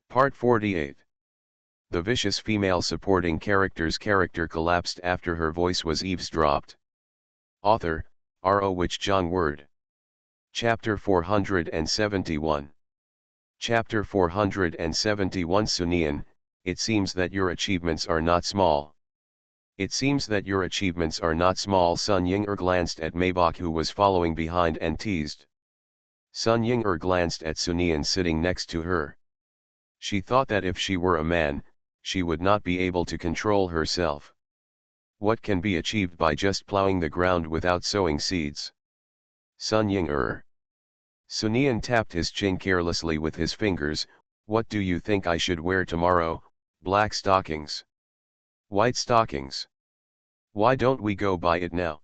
Part 48. The vicious female supporting character's character collapsed after her voice was eavesdropped. Author, R.O. Which John Word. Chapter 471. Chapter 471 Sunian, it seems that your achievements are not small. It seems that your achievements are not small. Sun Ying-er glanced at Maybach, who was following behind, and teased. Sun Ying-er glanced at Sunian sitting next to her. She thought that if she were a man, she would not be able to control herself. What can be achieved by just plowing the ground without sowing seeds? Sun Ying-er. Sunian tapped his chin carelessly with his fingers. What do you think I should wear tomorrow? Black stockings. White stockings. Why don't we go buy it now?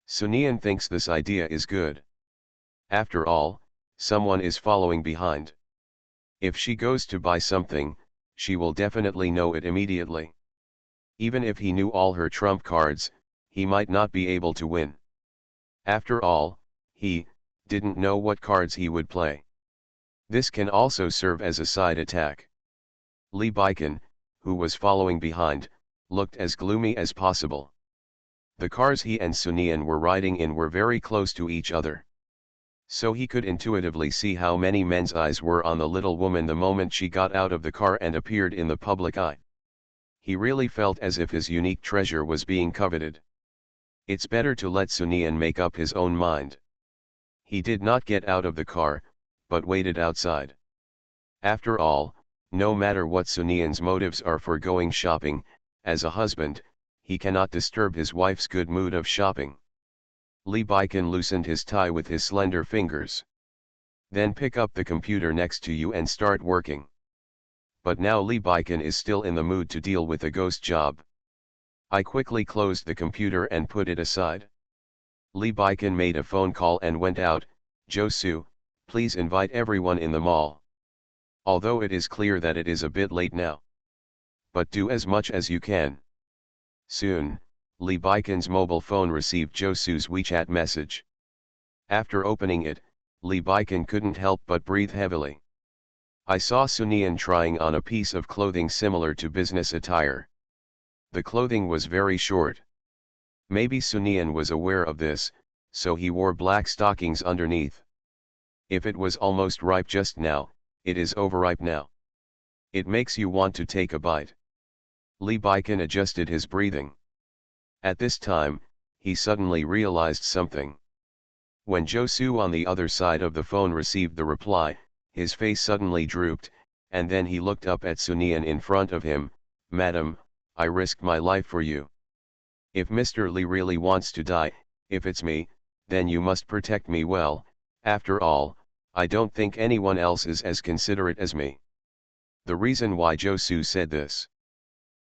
Sunian thinks this idea is good. After all, someone is following behind. If she goes to buy something, she will definitely know it immediately. Even if he knew all her trump cards, he might not be able to win. After all, he didn't know what cards he would play. This can also serve as a side attack. Li Baikan, who was following behind, looked as gloomy as possible. The cars he and Sunian were riding in were very close to each other. So he could intuitively see how many men's eyes were on the little woman the moment she got out of the car and appeared in the public eye. He really felt as if his unique treasure was being coveted. It's better to let Sunian make up his own mind. He did not get out of the car, but waited outside. After all, no matter what Sunian's motives are for going shopping, as a husband, he cannot disturb his wife's good mood of shopping. Li Baikan loosened his tie with his slender fingers. Then pick up the computer next to you and start working. But now Li Baikan is still in the mood to deal with a ghost job. I quickly closed the computer and put it aside. Li Baikan made a phone call and went out. Josu, please invite everyone in the mall. Although it is clear that it is a bit late now. But do as much as you can. Soon, Li Baikan's mobile phone received Josu's WeChat message. After opening it, Li Baikan couldn't help but breathe heavily. I saw Sunian trying on a piece of clothing similar to business attire. The clothing was very short. Maybe Sunian was aware of this, so he wore black stockings underneath. If it was almost ripe just now, it is overripe now. It makes you want to take a bite. Li Baikan adjusted his breathing. At this time, he suddenly realized something. When Josu on the other side of the phone received the reply, his face suddenly drooped, and then he looked up at Sunian in front of him. Madam, I risked my life for you. If Mr. Li really wants to die, if it's me, then you must protect me well. After all, I don't think anyone else is as considerate as me. The reason why Josu said this.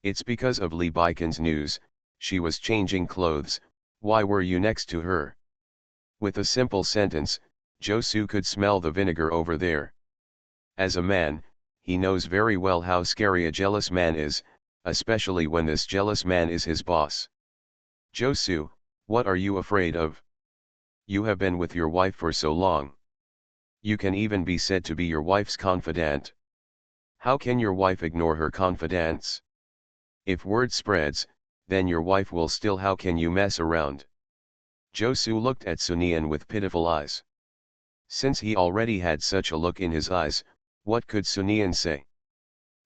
It's because of Li Baikan's news. She was changing clothes. Why were you next to her? With a simple sentence, Josu could smell the vinegar over there. As a man, he knows very well how scary a jealous man is, especially when this jealous man is his boss. Josu, what are you afraid of? You have been with your wife for so long. You can even be said to be your wife's confidant. How can your wife ignore her confidence? If word spreads, then your wife will still. How can you mess around? Josu looked at Sunian with pitiful eyes. Since he already had such a look in his eyes, what could Sunian say?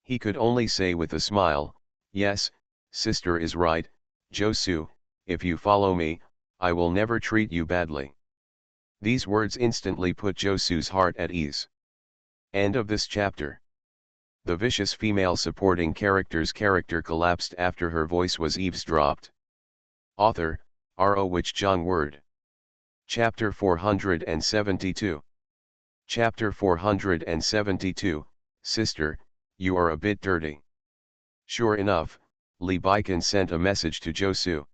He could only say with a smile, yes, sister is right, Josu, if you follow me, I will never treat you badly. These words instantly put Josu's heart at ease. End of this chapter. The vicious female supporting character's character collapsed after her voice was eavesdropped. Author, R.O. Which John Word. Chapter 472. Chapter 472, Sister, you are a bit dirty. Sure enough, Li Baikan sent a message to Josu.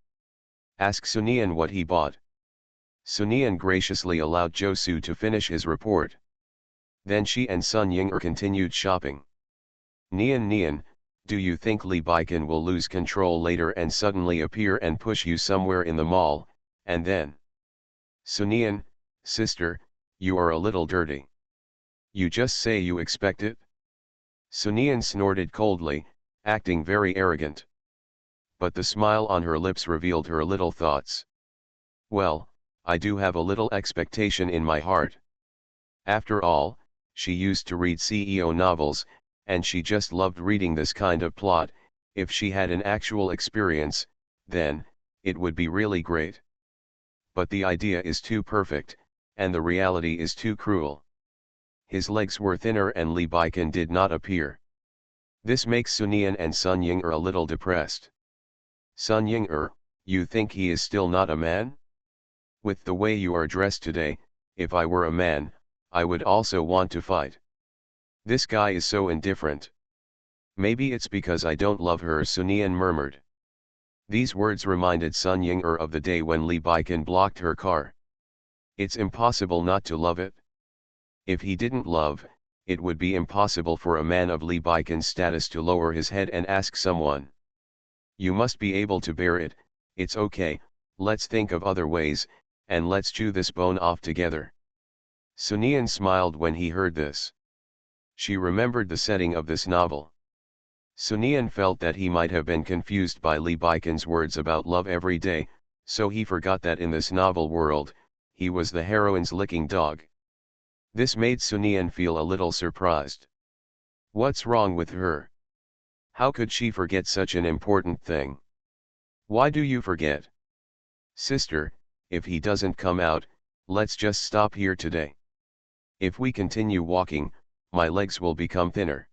Ask Sunian what he bought. Sunian graciously allowed Josu to finish his report. Then she and Sun Ying-er continued shopping. Nian, do you think Li Baikan will lose control later and suddenly appear and push you somewhere in the mall, and then? Sunian, sister, you are a little dirty. You just say you expect it? Sunian snorted coldly, acting very arrogant. But the smile on her lips revealed her little thoughts. Well, I do have a little expectation in my heart. After all, she used to read CEO novels, and she just loved reading this kind of plot. If she had an actual experience, then, it would be really great. But the idea is too perfect, and the reality is too cruel. His legs were thinner and Lee Baiken did not appear. This makes Sunian and Sun Ying a little depressed. Sun Ying, you think he is still not a man? With the way you are dressed today, if I were a man, I would also want to fight. This guy is so indifferent. Maybe it's because I don't love her, Sunian murmured. These words reminded Sun Ying of the day when Lee Baiken blocked her car. It's impossible not to love it. If he didn't love, it would be impossible for a man of Lee Baiken's status to lower his head and ask someone. You must be able to bear it. It's okay, let's think of other ways, and let's chew this bone off together. Sunian smiled when he heard this. She remembered the setting of this novel. Sunian felt that he might have been confused by Lee Baiken's words about love every day, so he forgot that in this novel world, he was the heroine's licking dog. This made Sunian feel a little surprised. What's wrong with her? How could she forget such an important thing? Why do you forget? Sister, if he doesn't come out, let's just stop here today. If we continue walking, my legs will become thinner.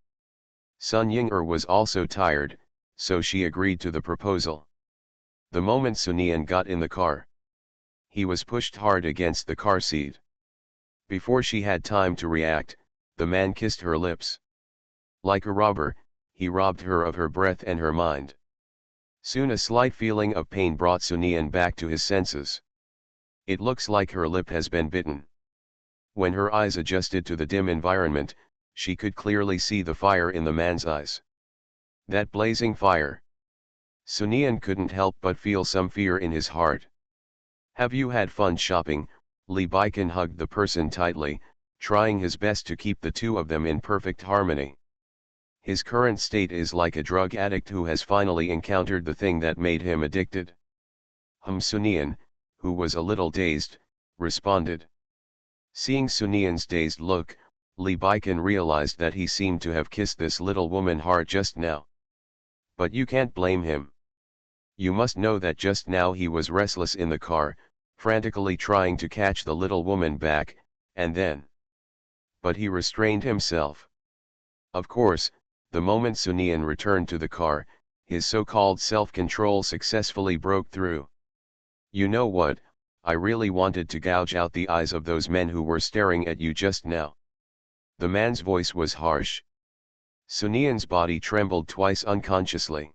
Sun Ying was also tired, so she agreed to the proposal. The moment Sunian got in the car, he was pushed hard against the car seat. Before she had time to react, the man kissed her lips. Like a robber, he robbed her of her breath and her mind. Soon a slight feeling of pain brought Sunian back to his senses. It looks like her lip has been bitten. When her eyes adjusted to the dim environment, she could clearly see the fire in the man's eyes. That blazing fire. Sunian couldn't help but feel some fear in his heart. Have you had fun shopping? Lee Baiken hugged the person tightly, trying his best to keep the two of them in perfect harmony. His current state is like a drug addict who has finally encountered the thing that made him addicted. Sunian, who was a little dazed, responded. Seeing Sunian's dazed look, Lee Baiken realized that he seemed to have kissed this little woman hard just now. But you can't blame him. You must know that just now he was restless in the car, frantically trying to catch the little woman back, and then. But he restrained himself. Of course, the moment Sunian returned to the car, his so-called self-control successfully broke through. You know what, I really wanted to gouge out the eyes of those men who were staring at you just now. The man's voice was harsh. Sunian's body trembled twice unconsciously.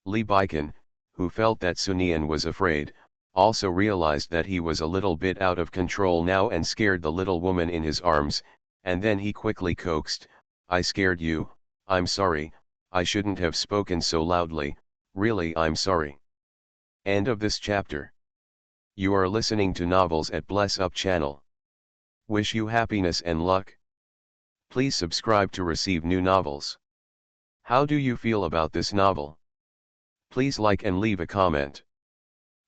Lee Baiken, who felt that Sunian was afraid, also realized that he was a little bit out of control now and scared the little woman in his arms, and then he quickly coaxed, I scared you, I'm sorry, I shouldn't have spoken so loudly, really I'm sorry. End of this chapter. You are listening to Novels at Bless Up channel. Wish you happiness and luck. Please subscribe to receive new novels. How do you feel about this novel? Please like and leave a comment.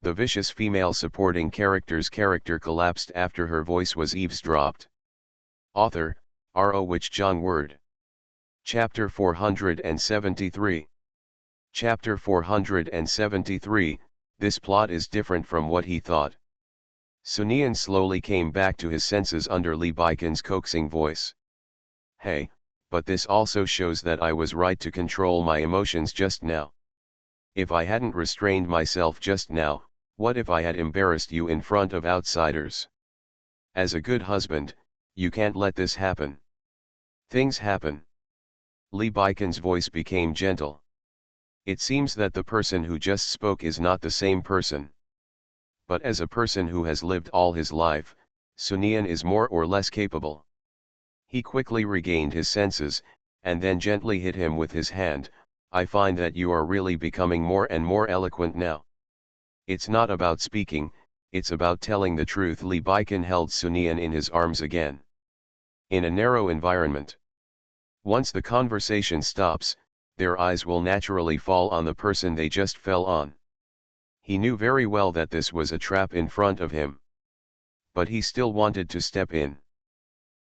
The vicious female supporting character's character collapsed after her voice was eavesdropped. Author, R.O. Wich Jong Word. Chapter 473. Chapter 473, this plot is different from what he thought. Sunian slowly came back to his senses under Lee Baiken's coaxing voice. Hey, but this also shows that I was right to control my emotions just now. If I hadn't restrained myself just now, what if I had embarrassed you in front of outsiders? As a good husband, you can't let this happen. Things happen. Lee Baiken's voice became gentle. It seems that the person who just spoke is not the same person. But as a person who has lived all his life, Sunian is more or less capable. He quickly regained his senses, and then gently hit him with his hand. I find that you are really becoming more and more eloquent now. It's not about speaking, it's about telling the truth. Lee Baiken held Sunian in his arms again. In a narrow environment. Once the conversation stops, their eyes will naturally fall on the person they just fell on. He knew very well that this was a trap in front of him. But he still wanted to step in.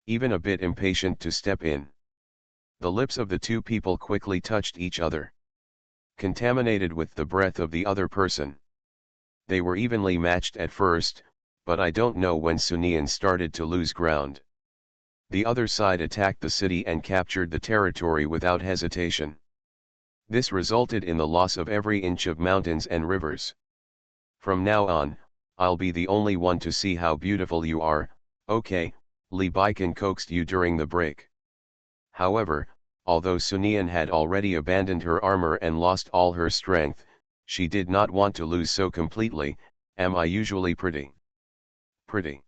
Even a bit impatient to step in. The lips of the two people quickly touched each other. Contaminated with the breath of the other person. They were evenly matched at first, but I don't know when Sunian started to lose ground. The other side attacked the city and captured the territory without hesitation. This resulted in the loss of every inch of mountains and rivers. From now on, I'll be the only one to see how beautiful you are. Okay, Li Baikan coaxed you during the break. However, although Sunian had already abandoned her armor and lost all her strength, she did not want to lose so completely. Am I usually pretty? Pretty.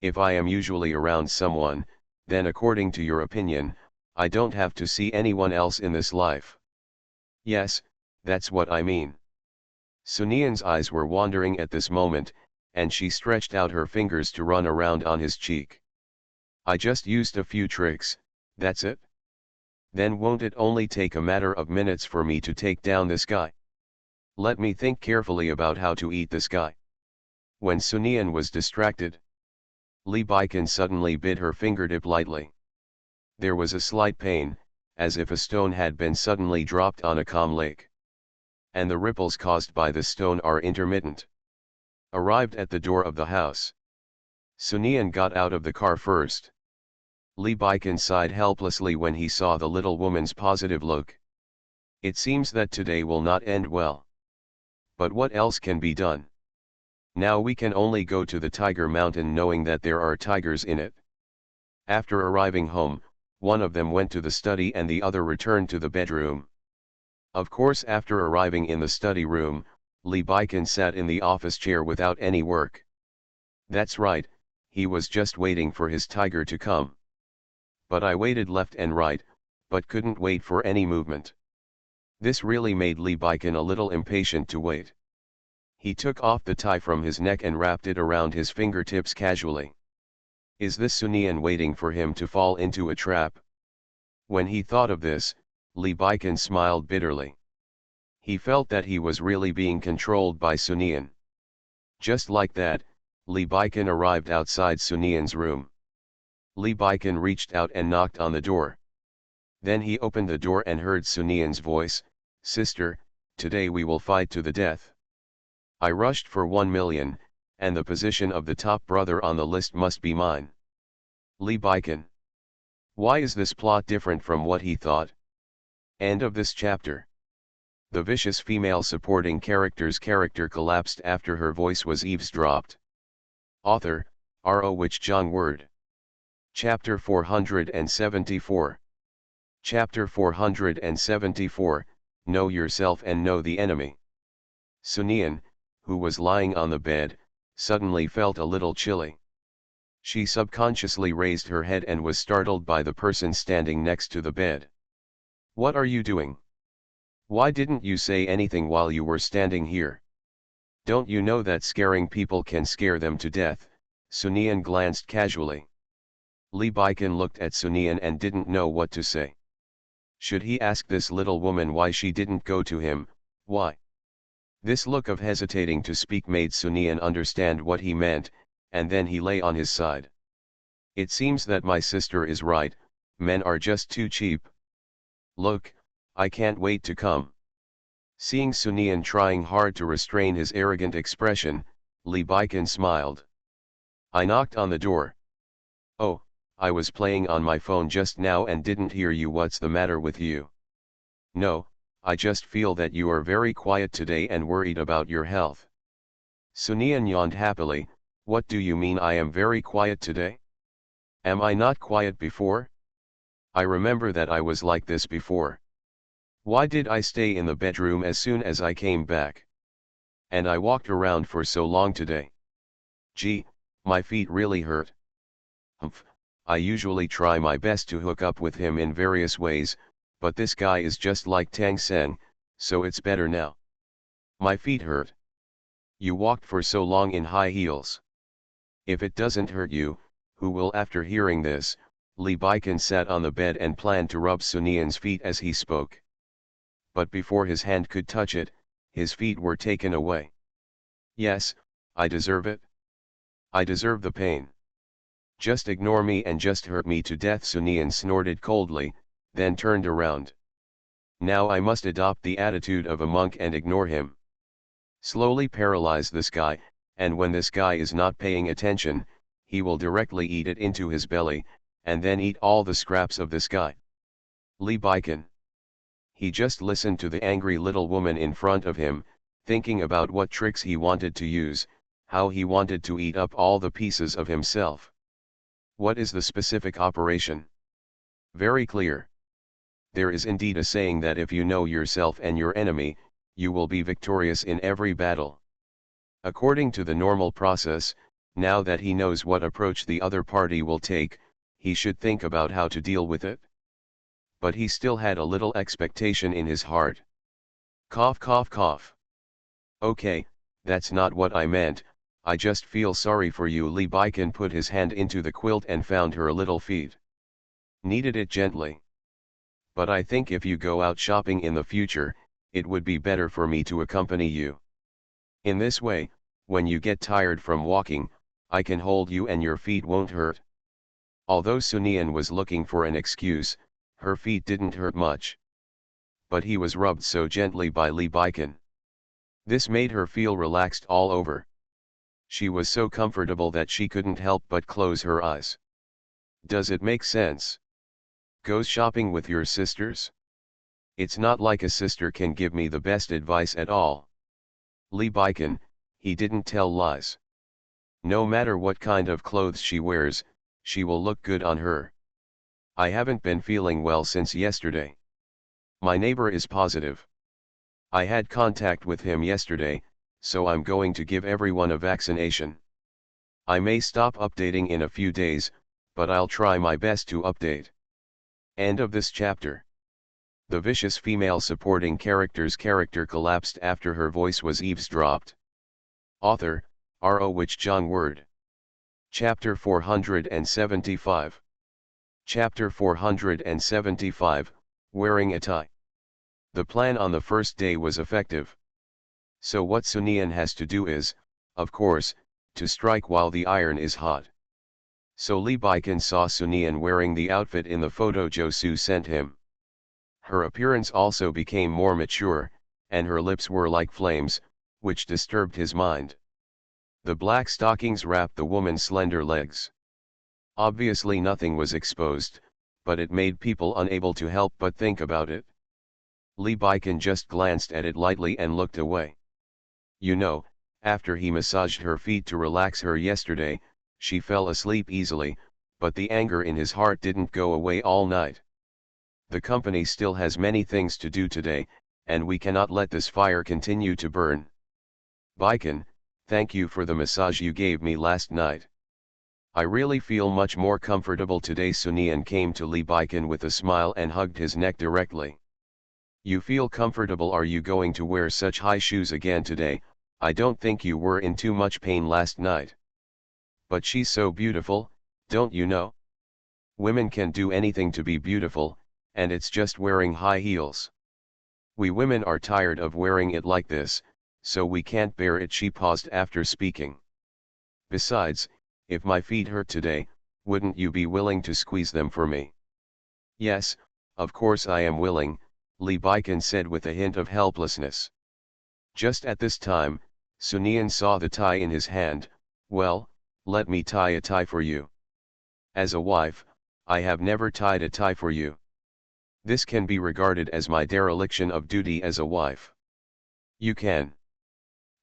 If I am usually around someone, then according to your opinion, I don't have to see anyone else in this life. Yes, that's what I mean. Sunian's eyes were wandering at this moment, and she stretched out her fingers to run around on his cheek. I just used a few tricks, that's it? Then won't it only take a matter of minutes for me to take down this guy? Let me think carefully about how to eat this guy. When Sunian was distracted, Li Baikan suddenly bit her fingertip lightly. There was a slight pain, as if a stone had been suddenly dropped on a calm lake. And the ripples caused by the stone are intermittent. Arrived at the door of the house. Sunian got out of the car first. Li Baikan sighed helplessly when he saw the little woman's positive look. It seems that today will not end well. But what else can be done? Now we can only go to the Tiger Mountain knowing that there are tigers in it. After arriving home, one of them went to the study and the other returned to the bedroom. Of course, after arriving in the study room, Li Baikan sat in the office chair without any work. That's right, he was just waiting for his tiger to come. But I waited left and right, but couldn't wait for any movement. This really made Li Baikan a little impatient to wait. He took off the tie from his neck and wrapped it around his fingertips casually. Is this Sunian waiting for him to fall into a trap? When he thought of this, Li Baikan smiled bitterly. He felt that he was really being controlled by Sunian. Just like that, Li Baikan arrived outside Sunian's room. Li Baikan reached out and knocked on the door. Then he opened the door and heard Sunian's voice, "Sister, today we will fight to the death. I rushed for 1 million, and the position of the top brother on the list must be mine." Li Baikan. Why is this plot different from what he thought? End of this chapter. The vicious female supporting character's character collapsed after her voice was eavesdropped. Author, R.O. Wich Jong Word. Chapter 474. Chapter 474, Know Yourself and Know the Enemy. Sunian, who was lying on the bed, suddenly felt a little chilly. She subconsciously raised her head and was startled by the person standing next to the bed. "What are you doing? Why didn't you say anything while you were standing here? Don't you know that scaring people can scare them to death?" Sunian glanced casually. Li Baikan looked at Sunian and didn't know what to say. Should he ask this little woman why she didn't go to him? Why? This look of hesitating to speak made Sunian understand what he meant, and then he lay on his side. "It seems that my sister is right, men are just too cheap. Look, I can't wait to come." Seeing Sunian trying hard to restrain his arrogant expression, Li Baikan smiled. "I knocked on the door." "Oh, I was playing on my phone just now and didn't hear you. What's the matter with you?" "No, I just feel that you are very quiet today and worried about your health." Sunian yawned happily. "What do you mean I am very quiet today? Am I not quiet before? I remember that I was like this before. Why did I stay in the bedroom as soon as I came back? And I walked around for so long today. Gee, my feet really hurt. Humph, I usually try my best to hook up with him in various ways, but this guy is just like Tang Seng, so it's better now. My feet hurt. You walked for so long in high heels. If it doesn't hurt you, who will after hearing this?" Lee Baiken sat on the bed and planned to rub Sunian's feet as he spoke. But before his hand could touch it, his feet were taken away. Yes, I deserve it. I deserve the pain. Just ignore me and just hurt me to death, Sunian snorted coldly, then turned around. Now I must adopt the attitude of a monk and ignore him. Slowly paralyze this guy, and when this guy is not paying attention, he will directly eat it into his belly, and then eat all the scraps of this guy. Lee Baiken. He just listened to the angry little woman in front of him, thinking about what tricks he wanted to use, how he wanted to eat up all the pieces of himself. What is the specific operation? Very clear. There is indeed a saying that if you know yourself and your enemy, you will be victorious in every battle. According to the normal process, now that he knows what approach the other party will take, he should think about how to deal with it. But he still had a little expectation in his heart. Cough, cough, cough. Okay, that's not what I meant, I just feel sorry for you. Lee Baiken put his hand into the quilt and found her little feet. Kneaded it gently. But I think if you go out shopping in the future, it would be better for me to accompany you. In this way, when you get tired from walking, I can hold you and your feet won't hurt. Although Sunian was looking for an excuse, her feet didn't hurt much. But he was rubbed so gently by Lee Baiken. This made her feel relaxed all over. She was so comfortable that she couldn't help but close her eyes. Does it make sense? Goes shopping with your sisters? It's not like a sister can give me the best advice at all. Lee Baiken, he didn't tell lies. No matter what kind of clothes she wears, she will look good on her. I haven't been feeling well since yesterday. My neighbor is positive. I had contact with him yesterday, so I'm going to give everyone a vaccination. I may stop updating in a few days, but I'll try my best to update. End of this chapter. The vicious female supporting character's character collapsed after her voice was eavesdropped. Author, R.O. Wich John Word. Chapter 475. Chapter 475, Wearing a Tie. The plan on the first day was effective. So what Sunian has to do is, of course, to strike while the iron is hot. So Lee Baiken saw Sunian wearing the outfit in the photo Josu sent him. Her appearance also became more mature, and her lips were like flames, which disturbed his mind. The black stockings wrapped the woman's slender legs. Obviously nothing was exposed, but it made people unable to help but think about it. Lee Baiken just glanced at it lightly and looked away. You know, after he massaged her feet to relax her yesterday, she fell asleep easily, but the anger in his heart didn't go away all night. The company still has many things to do today, and we cannot let this fire continue to burn. Baiken, thank you for the massage you gave me last night. I really feel much more comfortable today. Sunian came to Lee Baiken with a smile and hugged his neck directly. You feel comfortable? Are you going to wear such high shoes again today? I don't think you were in too much pain last night. But she's so beautiful, don't you know? Women can do anything to be beautiful, and it's just wearing high heels. We women are tired of wearing it like this, so we can't bear it. She paused after speaking. Besides, if my feet hurt today, wouldn't you be willing to squeeze them for me? Yes, of course I am willing, Lee Baiken said with a hint of helplessness. Just at this time, Sunian saw the tie in his hand. Well, let me tie a tie for you. As a wife, I have never tied a tie for you. This can be regarded as my dereliction of duty as a wife. You can.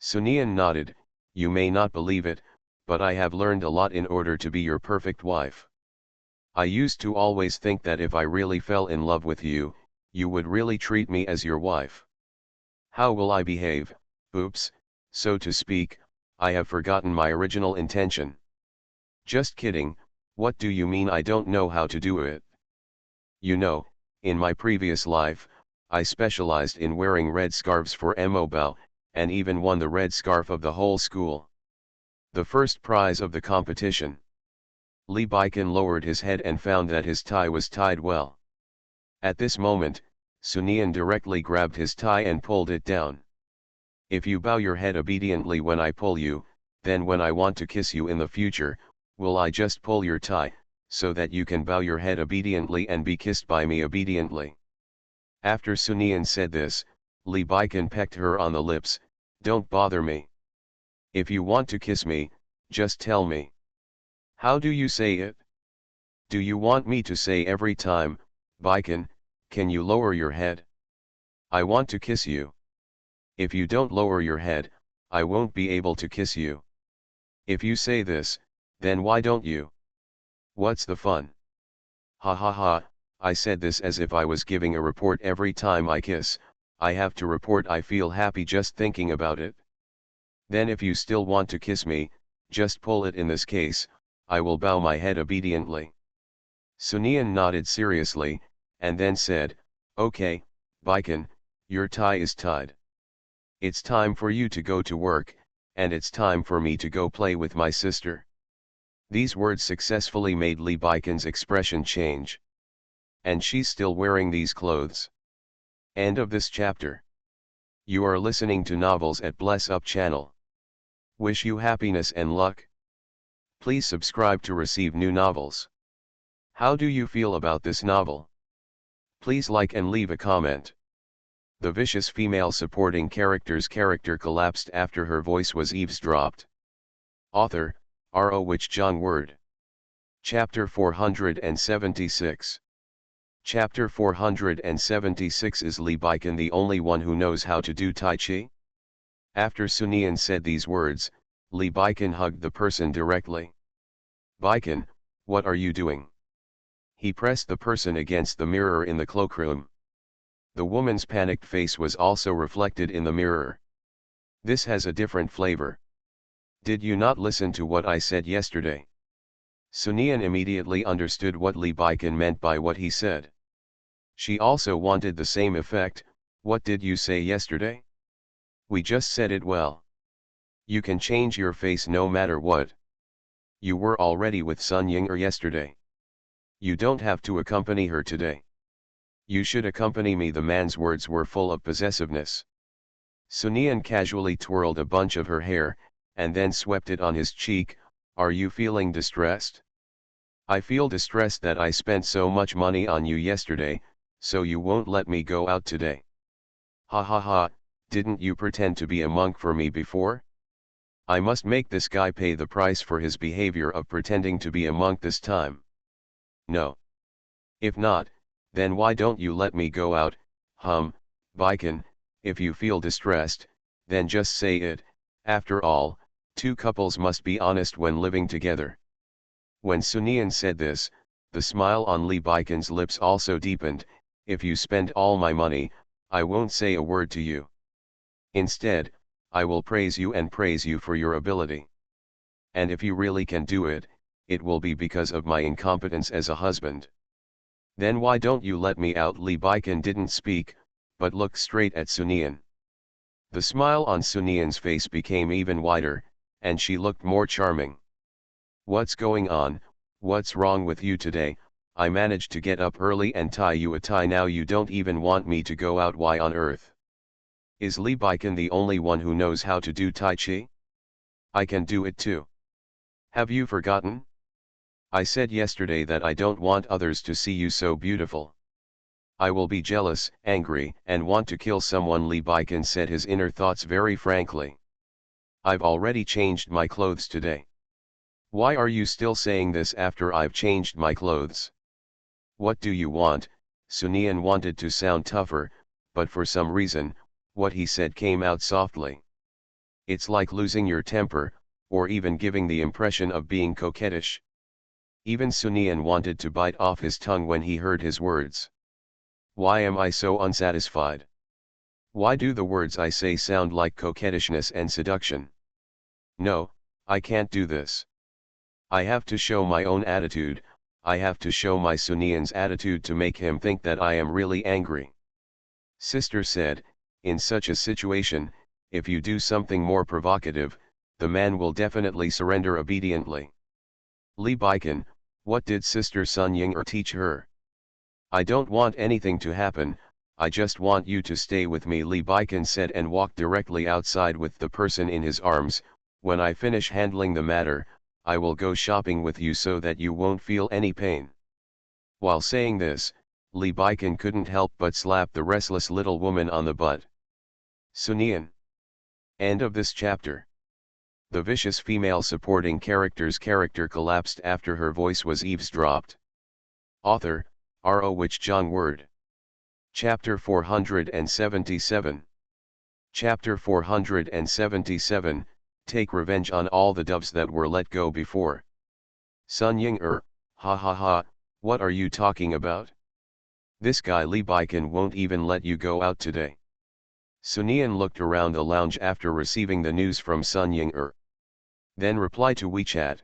Sunian nodded. You may not believe it, but I have learned a lot in order to be your perfect wife. I used to always think that if I really fell in love with you, you would really treat me as your wife. How will I behave? Oops, so to speak, I have forgotten my original intention. Just kidding, what do you mean I don't know how to do it? You know, in my previous life, I specialized in wearing red scarves for mobile, and even won the red scarf of the whole school. The first prize of the competition. Lee Baikan lowered his head and found that his tie was tied well. At this moment, Sunian directly grabbed his tie and pulled it down. If you bow your head obediently when I pull you, then when I want to kiss you in the future, will I just pull your tie, so that you can bow your head obediently and be kissed by me obediently. After Sunian said this, Lee Baikan pecked her on the lips. Don't bother me. If you want to kiss me, just tell me. How do you say it? Do you want me to say every time, Baikan, can you lower your head? I want to kiss you. If you don't lower your head, I won't be able to kiss you. If you say this, then why don't you? What's the fun? Ha ha ha, I said this as if I was giving a report every time I kiss. I have to report. I feel happy just thinking about it. Then if you still want to kiss me, just pull it. In this case, I will bow my head obediently. Sunian nodded seriously, and then said, Okay, Baikan, your tie is tied. It's time for you to go to work, and it's time for me to go play with my sister. These words successfully made Lee Baikan's expression change. And she's still wearing these clothes. End of this chapter. You are listening to Novels at Bless Up channel. Wish you happiness and luck. Please subscribe to receive new novels. How do you feel about this novel? Please like and leave a comment. The vicious female supporting character's character collapsed after her voice was eavesdropped. Author, R.O. Wich Jong Word. Chapter 476. Chapter 476. Is Lee Baikan the only one who knows how to do Tai Chi? After Sunian said these words, Lee Baikan hugged the person directly. Baikan, what are you doing? He pressed the person against the mirror in the cloakroom. The woman's panicked face was also reflected in the mirror. This has a different flavor. Did you not listen to what I said yesterday? Sunian immediately understood what Lee Baikan meant by what he said. She also wanted the same effect. What did you say yesterday? We just said it well. You can change your face no matter what. You were already with Sun Yinger yesterday. You don't have to accompany her today. You should accompany me. The man's words were full of possessiveness. Sunian casually twirled a bunch of her hair, and then swept it on his cheek. Are you feeling distressed? I feel distressed that I spent so much money on you yesterday, so you won't let me go out today. Ha ha ha, didn't you pretend to be a monk for me before? I must make this guy pay the price for his behavior of pretending to be a monk this time. No. If not, then why don't you let me go out? Baikan, if you feel distressed, then just say it. After all, two couples must be honest when living together. When Sunian said this, the smile on Lee Baikan's lips also deepened. If you spend all my money, I won't say a word to you. Instead, I will praise you and praise you for your ability. And if you really can do it, it will be because of my incompetence as a husband. Then why don't you let me out? Lee Baikan didn't speak, but looked straight at Sunian. The smile on Sunian's face became even wider, and she looked more charming. What's going on? What's wrong with you today? I managed to get up early and tie you a tie. Now you don't even want me to go out. Why on earth? Is Lee Baikan the only one who knows how to do Tai Chi? I can do it too. Have you forgotten? I said yesterday that I don't want others to see you so beautiful. I will be jealous, angry, and want to kill someone. Lee Baikan said his inner thoughts very frankly. I've already changed my clothes today. Why are you still saying this after I've changed my clothes? What do you want? Sunian wanted to sound tougher, but for some reason, what he said came out softly. It's like losing your temper, or even giving the impression of being coquettish. Even Sunian wanted to bite off his tongue when he heard his words. Why am I so unsatisfied? Why do the words I say sound like coquettishness and seduction? No, I can't do this. I have to show my own attitude. I have to show my Sunian's attitude to make him think that I am really angry. Sister said, in such a situation, if you do something more provocative, the man will definitely surrender obediently. Lee Baikan, What did Sister Sun Ying teach her? I don't want anything to happen, I just want you to stay with me, Li Baikan said and walked directly outside with the person in his arms. When I finish handling the matter, I will go shopping with you so that you won't feel any pain. While saying this, Li Baikan couldn't help but slap the restless little woman on the butt. Sunian. End of this chapter. The vicious female supporting character's character collapsed after her voice was eavesdropped. Author, R.O. Wich Jong Word. Chapter 477. Chapter 477, Take Revenge on All the Doves That Were Let Go Before. Sun Ying ha ha ha, what are you talking about? This guy Li Baikan won't even let you go out today. Sunian looked around the lounge after receiving the news from Sun Ying Then replied to WeChat.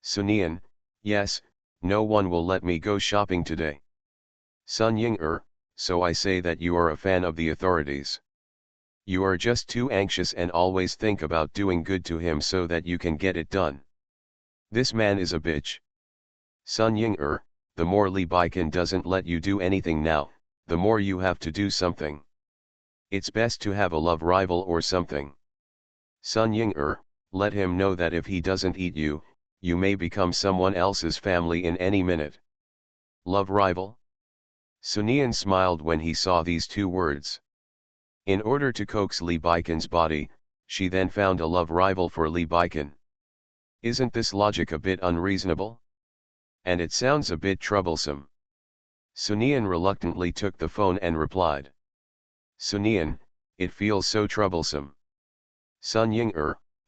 Sunian, yes, no one will let me go shopping today. Sun Ying so I say that you are a fan of the authorities. You are just too anxious and always think about doing good to him so that you can get it done. This man is a bitch. Sun Ying the more Li Baikan doesn't let you do anything now, the more you have to do something. It's best to have a love rival or something. Sun Ying let him know that if he doesn't eat you, you may become someone else's family in any minute. Love rival? Sunian smiled when he saw these two words. In order to coax Li Baikan's body, she then found a love rival for Li Baikan. Isn't this logic a bit unreasonable? And it sounds a bit troublesome. Sunian reluctantly took the phone and replied. Sunian, it feels so troublesome. Sun Ying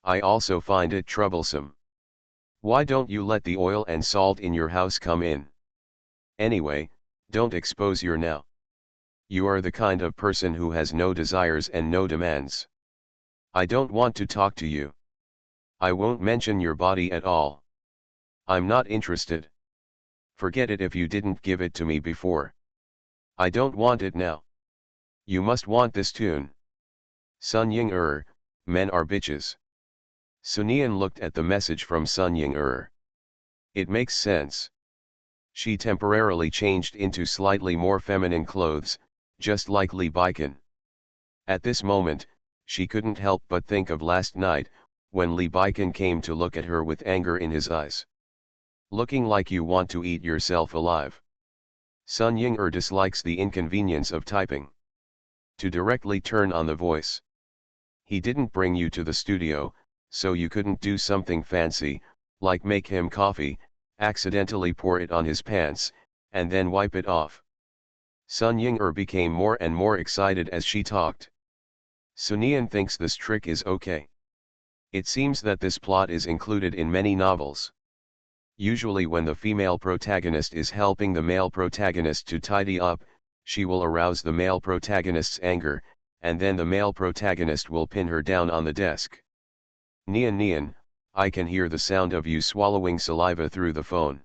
I also find it troublesome. Why don't you let the oil and salt in your house come in? Anyway, don't expose your now. You are the kind of person who has no desires and no demands. I don't want to talk to you. I won't mention your body at all. I'm not interested. Forget it if you didn't give it to me before. I don't want it now. You must want this tune. Sun Ying men are bitches. Sunian looked at the message from Sun Ying It makes sense. She temporarily changed into slightly more feminine clothes, just like Li Baikan. At this moment, she couldn't help but think of last night, when Li Baikan came to look at her with anger in his eyes. Looking like you want to eat yourself alive. Sun Ying dislikes the inconvenience of typing. To directly turn on the voice. He didn't bring you to the studio, so you couldn't do something fancy, like make him coffee, accidentally pour it on his pants, and then wipe it off. Sun Ying became more and more excited as she talked. Sunian thinks this trick is okay. It seems that this plot is included in many novels. Usually when the female protagonist is helping the male protagonist to tidy up, she will arouse the male protagonist's anger, and then the male protagonist will pin her down on the desk. Nian, I can hear the sound of you swallowing saliva through the phone.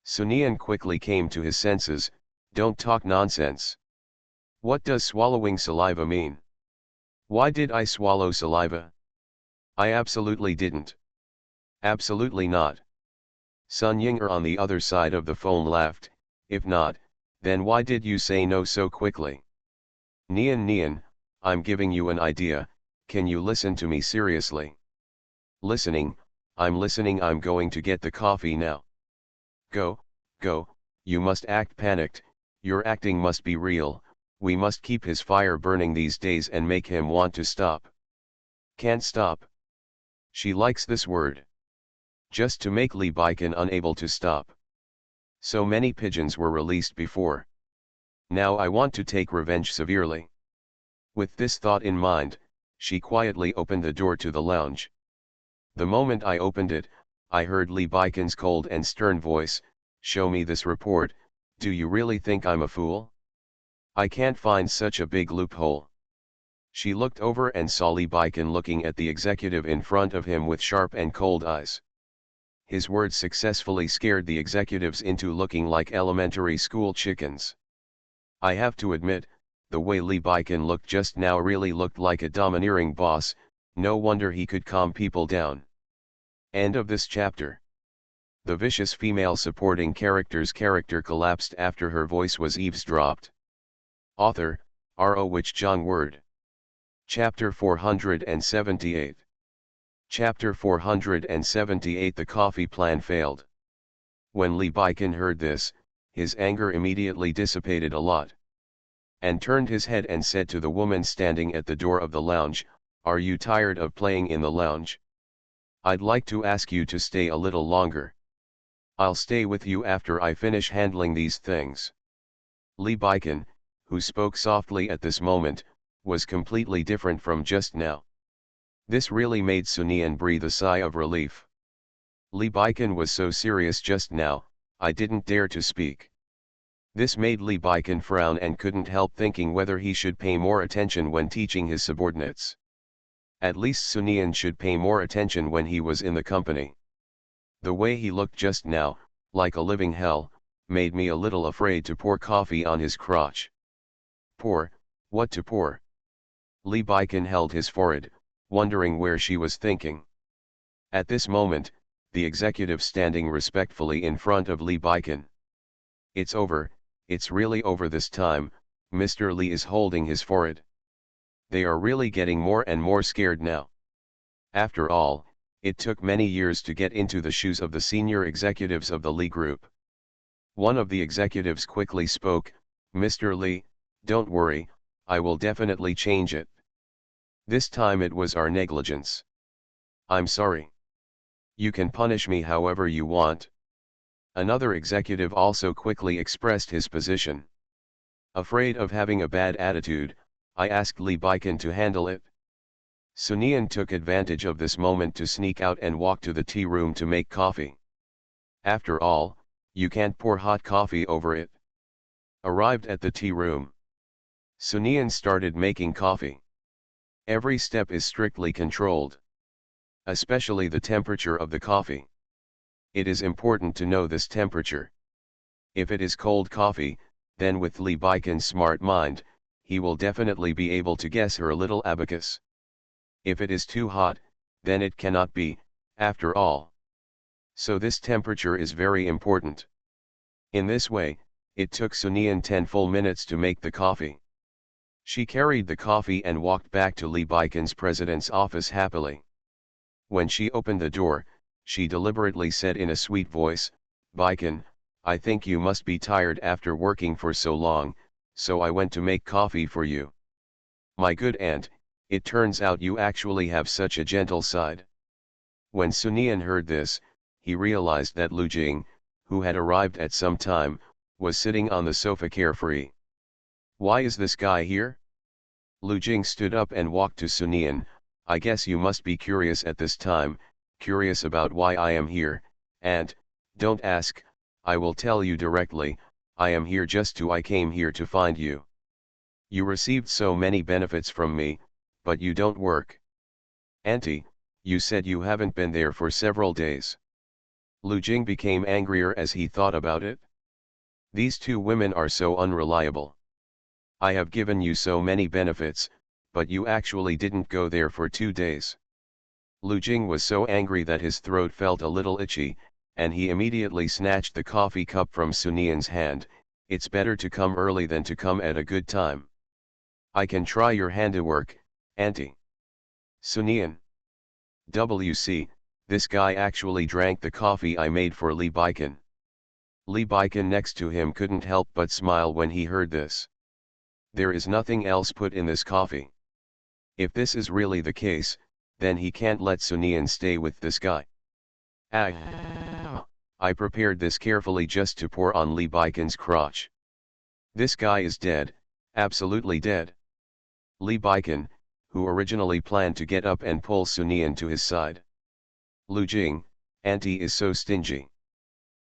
Sunian quickly came to his senses. Don't talk nonsense. What does swallowing saliva mean? Why did I swallow saliva? I absolutely didn't. Absolutely not. Sun Ying on the other side of the phone laughed. If not, then why did you say no so quickly? Nian, I'm giving you an idea, can you listen to me seriously? Listening, I'm listening. I'm going to get the coffee now. Go, you must act panicked, your acting must be real, we must keep his fire burning these days and make him want to stop. Can't stop. She likes this word. Just to make Li Baikan unable to stop. So many pigeons were released before. Now I want to take revenge severely. With this thought in mind, she quietly opened the door to the lounge. The moment I opened it, I heard Li Baikan's cold and stern voice, show me this report, do you really think I'm a fool? I can't find such a big loophole. She looked over and saw Li Baikan looking at the executive in front of him with sharp and cold eyes. His words successfully scared the executives into looking like elementary school chickens. I have to admit, the way Li Baikan looked just now really looked like a domineering boss, no wonder he could calm people down. End of this chapter. The vicious female supporting character's character collapsed after her voice was eavesdropped. Author, R.O. Wich John Word. Chapter 478. Chapter 478. The coffee plan failed. When Lee Baikin heard this, his anger immediately dissipated a lot, and turned his head and said to the woman standing at the door of the lounge, "Are you tired of playing in the lounge? I'd like to ask you to stay a little longer. I'll stay with you after I finish handling these things." Lee Baikin, who spoke softly at this moment, was completely different from just now. This really made Sunian breathe a sigh of relief. Lee Baikin was so serious just now, I didn't dare to speak. This made Lee Baikin frown and couldn't help thinking whether he should pay more attention when teaching his subordinates. At least Sunian should pay more attention when he was in the company. The way he looked just now, like a living hell, made me a little afraid to pour coffee on his crotch. Pour? What to pour? Lee Baikin held his forehead, wondering where she was thinking. At this moment, the executive standing respectfully in front of Lee Baikin. "It's over, it's really over this time," Mr. Lee is holding his forehead. They are really getting more and more scared now. After all, it took many years to get into the shoes of the senior executives of the Lee Group. One of the executives quickly spoke, "Mr. Lee, don't worry, I will definitely change it. This time it was our negligence. I'm sorry. You can punish me however you want." Another executive also quickly expressed his position. Afraid of having a bad attitude, I asked Lee Baikin to handle it. Sunian took advantage of this moment to sneak out and walk to the tea room to make coffee. After all, you can't pour hot coffee over it. Arrived at the tea room, Sunian started making coffee. Every step is strictly controlled, especially the temperature of the coffee. It is important to know this temperature. If it is cold coffee, then with Lee Baikin's smart mind, he will definitely be able to guess her little abacus. If it is too hot, then it cannot be, after all. So this temperature is very important. In this way, it took Sunian 10 full minutes to make the coffee. She carried the coffee and walked back to Lee Baikin's president's office happily. When she opened the door, she deliberately said in a sweet voice, "Baikin, I think you must be tired after working for so long, so I went to make coffee for you. My good aunt, it turns out you actually have such a gentle side." When Sunian heard this, he realized that Lu Jing, who had arrived at some time, was sitting on the sofa carefree. "Why is this guy here?" Lu Jing stood up and walked to Sunian. "I guess you must be curious at this time, curious about why I am here, and, don't ask, I will tell you directly, I am here I came here to find you. You received so many benefits from me, but you don't work. Auntie, you said you haven't been there for several days." Lu Jing became angrier as he thought about it. These two women are so unreliable. I have given you so many benefits, but you actually didn't go there for 2 days. Lu Jing was so angry that his throat felt a little itchy, and he immediately snatched the coffee cup from Sunian's hand. "It's better to come early than to come at a good time. I can try your handiwork, auntie." Sunian. WC, this guy actually drank the coffee I made for Lee Baikin. Lee Baikin next to him couldn't help but smile when he heard this. There is nothing else put in this coffee. If this is really the case, then he can't let Sunian stay with this guy. I prepared this carefully just to pour on Lee Baikin's crotch. This guy is dead, absolutely dead. Lee Baikin, who originally planned to get up and pull Sunian to his side. Lu Jing, auntie is so stingy.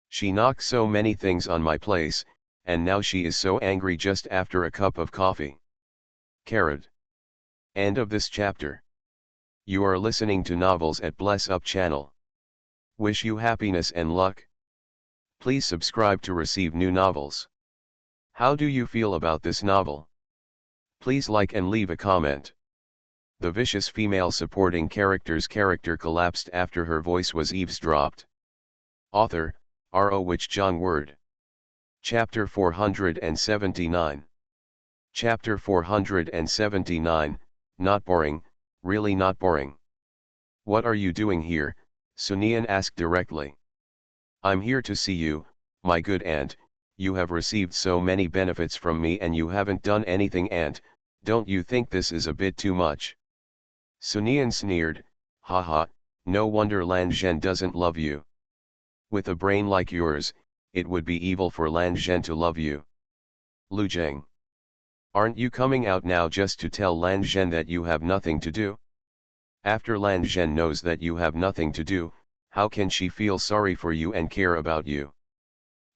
She knocked so many things on my place, and now she is so angry just after a cup of coffee. Carrot. End of this chapter. You are listening to Novels at Bless Up channel. Wish you happiness and luck. Please subscribe to receive new novels. How do you feel about this novel? Please like and leave a comment. The vicious female supporting character's character collapsed after her voice was eavesdropped. Author, R.O. Which John Word. Chapter 479. Chapter 479, Not boring, really not boring. What are you doing here? Sunian asked directly. I'm here to see you, my good aunt. You have received so many benefits from me and you haven't done anything, aunt. Don't you think this is a bit too much? Sunian sneered, haha, no wonder Lan Zhen doesn't love you. With a brain like yours, it would be evil for Lan Zhen to love you. Lu Jing. Aren't you coming out now just to tell Lan Zhen that you have nothing to do? After Lan Zhen knows that you have nothing to do, how can she feel sorry for you and care about you?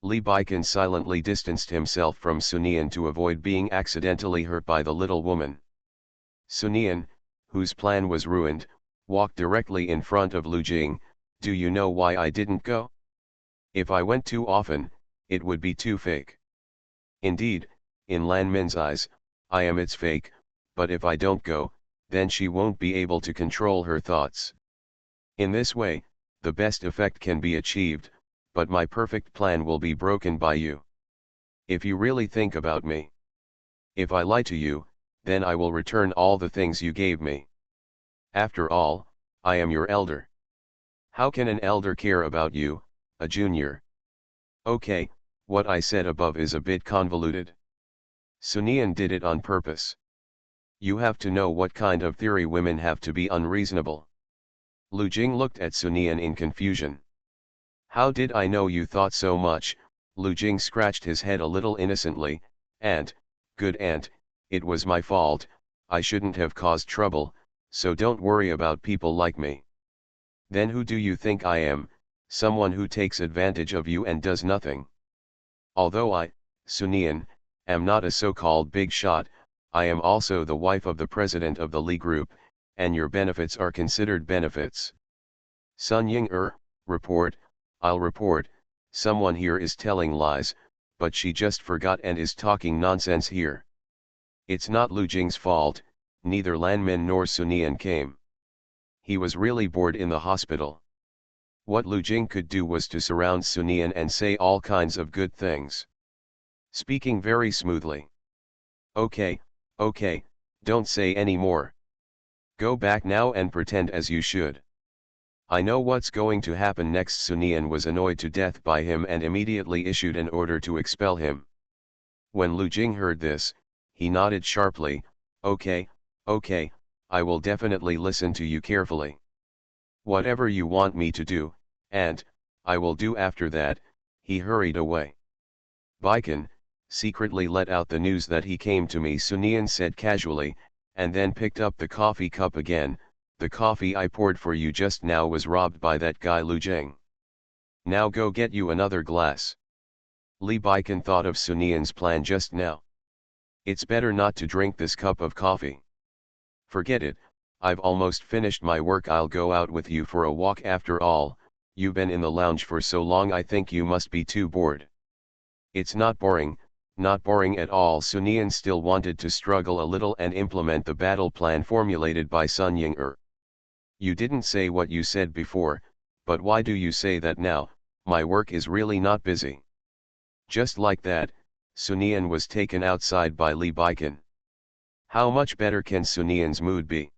Li Baikan silently distanced himself from Sunian to avoid being accidentally hurt by the little woman. Sunian, whose plan was ruined, walked directly in front of Lu Jing. Do you know why I didn't go? If I went too often, it would be too fake. Indeed, in Lan Min's eyes, I am its fake, but if I don't go, then she won't be able to control her thoughts. In this way, the best effect can be achieved, but my perfect plan will be broken by you. If you really think about me. If I lie to you, then I will return all the things you gave me. After all, I am your elder. How can an elder care about you, a junior? Okay, what I said above is a bit convoluted. Sunian did it on purpose. You have to know what kind of theory women have to be unreasonable. Lu Jing looked at Sunian in confusion. How did I know you thought so much? Lu Jing scratched his head a little innocently. Aunt, good aunt, it was my fault, I shouldn't have caused trouble, so don't worry about people like me. Then who do you think I am? Someone who takes advantage of you and does nothing. Although I, Sunian, am not a so-called big shot, I am also the wife of the president of the Li Group, and your benefits are considered benefits. Sun Ying report, I'll report, someone here is telling lies, but she just forgot and is talking nonsense here. It's not Lu Jing's fault, neither Lan Min nor Sunian came. He was really bored in the hospital. What Lu Jing could do was to surround Sunian and say all kinds of good things. Speaking very smoothly. Okay, don't say any more. Go back now and pretend as you should. I know what's going to happen next. Sunian was annoyed to death by him and immediately issued an order to expel him. When Lu Jing heard this, he nodded sharply. Okay, I will definitely listen to you carefully. Whatever you want me to do, and I will do after that. He hurried away. Baikan, secretly let out the news that he came to me, Sunian said casually, and then picked up the coffee cup again. The coffee I poured for you just now was robbed by that guy Lu Jing. Now go get you another glass. Li Baikan thought of Sunian's plan just now. It's better not to drink this cup of coffee. Forget it, I've almost finished my work. I'll go out with you for a walk. After all, you've been in the lounge for so long, I think you must be too bored. It's not boring at all. Sunian still wanted to struggle a little and implement the battle plan formulated by Sun Ying. You didn't say what you said before, but why do you say that now? My work is really not busy. Just like that, Sunian was taken outside by Li Baikan. How much better can Sunian's mood be?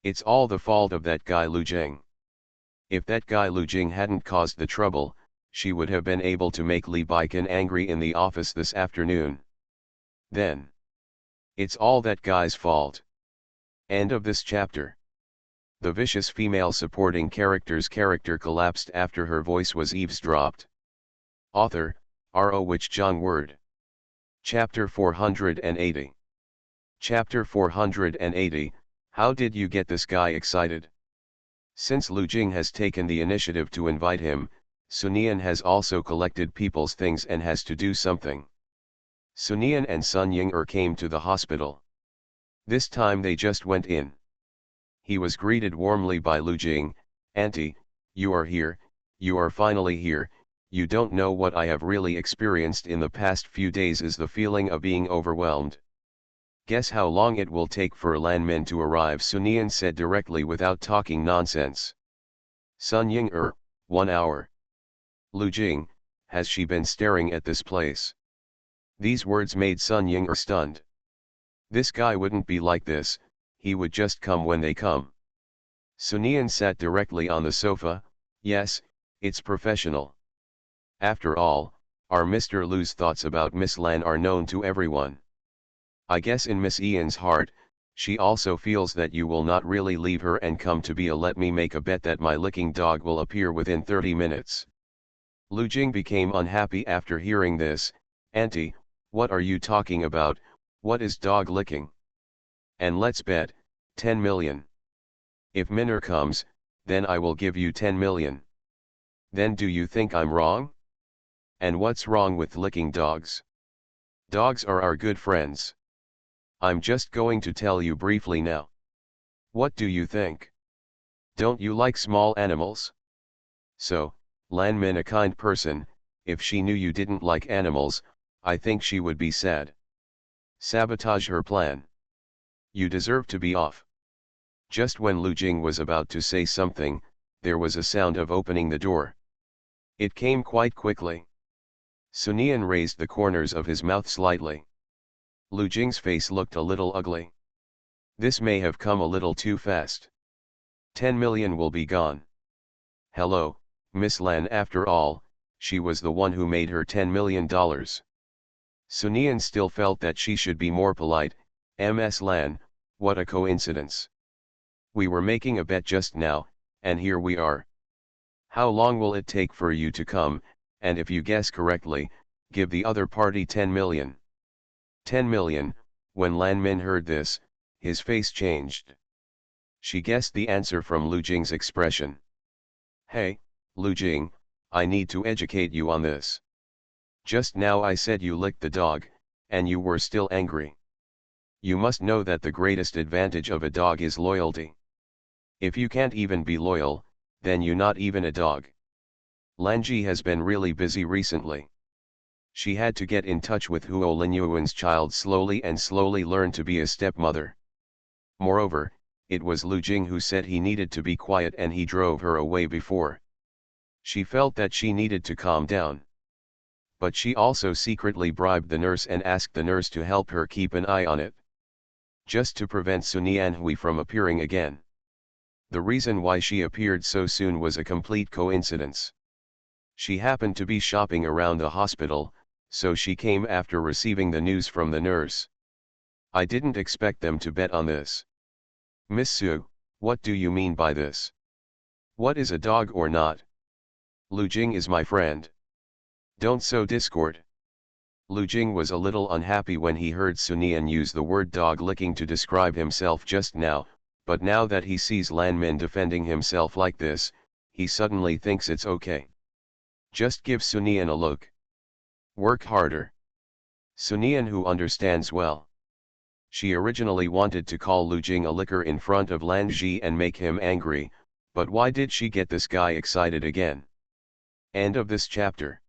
It's all the fault of that guy Lu Jing. If that guy Lu Jing hadn't caused the trouble, she would have been able to make Li Baikan angry in the office this afternoon. Then, it's all that guy's fault. End of this chapter. The vicious female supporting character's character collapsed after her voice was eavesdropped. Author, R.O. Which John Word. Chapter 480. Chapter 480, How did you get this guy excited? Since Lu Jing has taken the initiative to invite him, Sunian has also collected people's things and has to do something. Sunian and Sun Ying came to the hospital. This time they just went in. He was greeted warmly by Lu Jing. Auntie, you are here, you are finally here. You don't know what I have really experienced in the past few days is the feeling of being overwhelmed. Guess how long it will take for Lan Min to arrive, Sunian said directly without talking nonsense. Sun Ying 1 hour. Lu Jing, has she been staring at this place? These words made Sun Ying stunned. This guy wouldn't be like this, he would just come when they come. Sunian sat directly on the sofa. Yes, it's professional. After all, our Mr. Lu's thoughts about Miss Lan are known to everyone. I guess in Miss Ian's heart, she also feels that you will not really leave her and come to be a let me make a bet that my licking dog will appear within 30 minutes. Lu Jing became unhappy after hearing this. Auntie, what are you talking about? What is dog licking? And let's bet, 10 million. If Minner comes, then I will give you 10 million. Then do you think I'm wrong? And what's wrong with licking dogs? Dogs are our good friends. I'm just going to tell you briefly now. What do you think? Don't you like small animals? So, Lan Min a kind person, if she knew you didn't like animals, I think she would be sad. Sabotage her plan. You deserve to be off. Just when Lu Jing was about to say something, there was a sound of opening the door. It came quite quickly. Sunian raised the corners of his mouth slightly. Lu Jing's face looked a little ugly. This may have come a little too fast. 10 million will be gone. Hello, Miss Lan, after all, she was the one who made her $10 million. Sunian still felt that she should be more polite. Ms. Lan, what a coincidence. We were making a bet just now, and here we are. How long will it take for you to come, and if you guess correctly, give the other party 10 million. 10 million, when Lan Min heard this, his face changed. She guessed the answer from Lu Jing's expression. Hey, Lu Jing, I need to educate you on this. Just now I said you licked the dog, and you were still angry. You must know that the greatest advantage of a dog is loyalty. If you can't even be loyal, then you're not even a dog. Lanji has been really busy recently. She had to get in touch with Huo Linyuan's child slowly and slowly learn to be a stepmother. Moreover, it was Lu Jing who said he needed to be quiet and he drove her away before. She felt that she needed to calm down. But she also secretly bribed the nurse and asked the nurse to help her keep an eye on it. Just to prevent Sunian Hui from appearing again. The reason why she appeared so soon was a complete coincidence. She happened to be shopping around the hospital, so she came after receiving the news from the nurse. I didn't expect them to bet on this. Miss Su, what do you mean by this? What is a dog or not? Lu Jing is my friend. Don't sow discord. Lu Jing was a little unhappy when he heard Sunian use the word dog licking to describe himself just now, but now that he sees Lan Min defending himself like this, he suddenly thinks it's okay. Just give Sunian a look. Work harder. Sunian who understands well. She originally wanted to call Lu Jing a licker in front of Lan Ji and make him angry, but why did she get this guy excited again? End of this chapter.